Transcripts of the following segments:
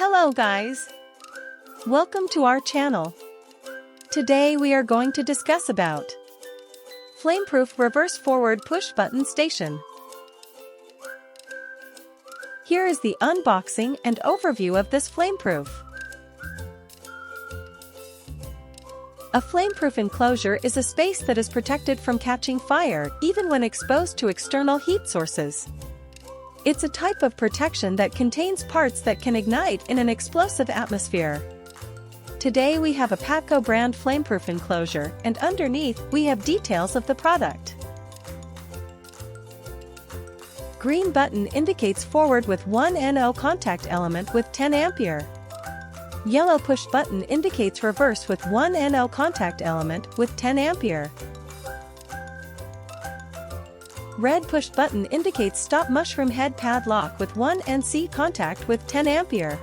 Hello guys! Welcome to our channel. Today we are going to discuss about Flameproof reverse forward push button station. Here is the unboxing and overview of this Flameproof. A flameproof enclosure is a space that is protected from catching fire even when exposed to external heat sources. It's a type of protection that contains parts that can ignite in an explosive atmosphere. Today we have a Patco brand flameproof enclosure, and underneath we have details of the product. Green button indicates forward with 1 NO contact element with 10 ampere. Yellow push button indicates reverse with 1 NO contact element with 10 ampere. Red push button indicates stop mushroom head padlock with 1 NC contact with 10 ampere.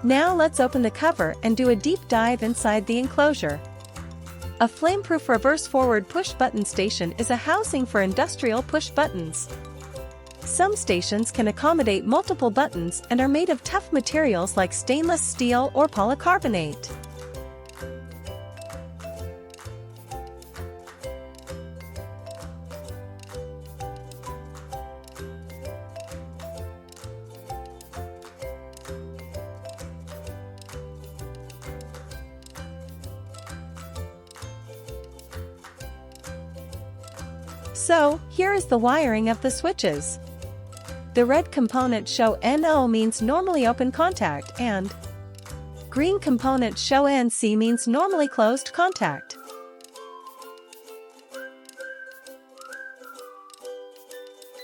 Now let's open the cover and do a deep dive inside the enclosure. A flameproof reverse forward push button station is a housing for industrial push buttons. Some stations can accommodate multiple buttons and are made of tough materials like stainless steel or polycarbonate. So, here is the wiring of the switches. The red components show NO means normally open contact and green components show NC means normally closed contact.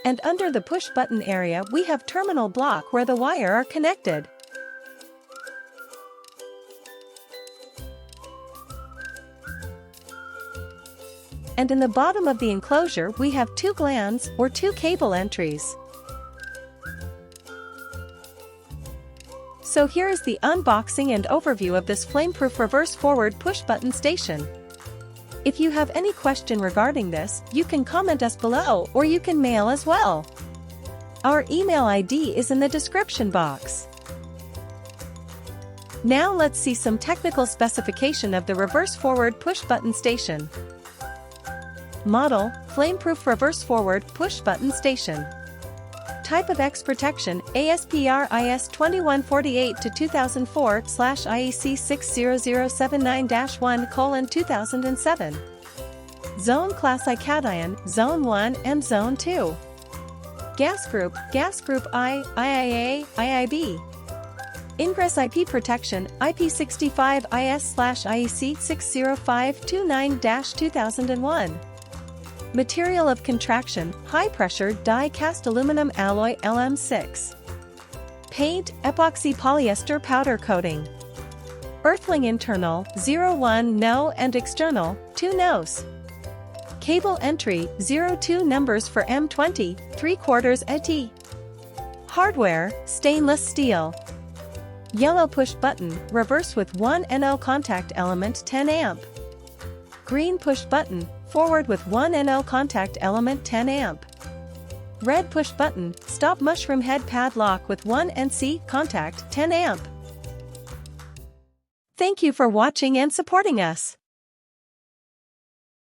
And under the push button area we have terminal block where the wire are connected. And in the bottom of the enclosure we have 2 glands or 2 cable entries. So here is the unboxing and overview of this flameproof reverse forward push button station. If you have any question regarding this, you can comment us below or you can mail as well. Our email ID is in the description box. Now let's see some technical specification of the reverse forward push button station. Model, flameproof reverse forward push button station. Type of X protection, ASPR IS 2148-2004/IEC 60079-1:2007. Zone class I cation, Zone 1 and Zone 2. Gas group I, IIA, IIB. Ingress IP protection, IP65 IS/IEC 60529-2001. Material of contraction, high-pressure die-cast aluminum alloy LM6. Paint, epoxy polyester powder coating. Earthling internal, 01 no and external, 2 nos. Cable entry, 02 numbers for M20, 3/4 AT. Hardware, stainless steel. Yellow push button, reverse with 1 NO contact element 10 amp. Green push button, forward with 1 NO contact element 10 amp. Red push button, stop mushroom head padlock with 1 NC contact 10 amp. Thank you for watching and supporting us.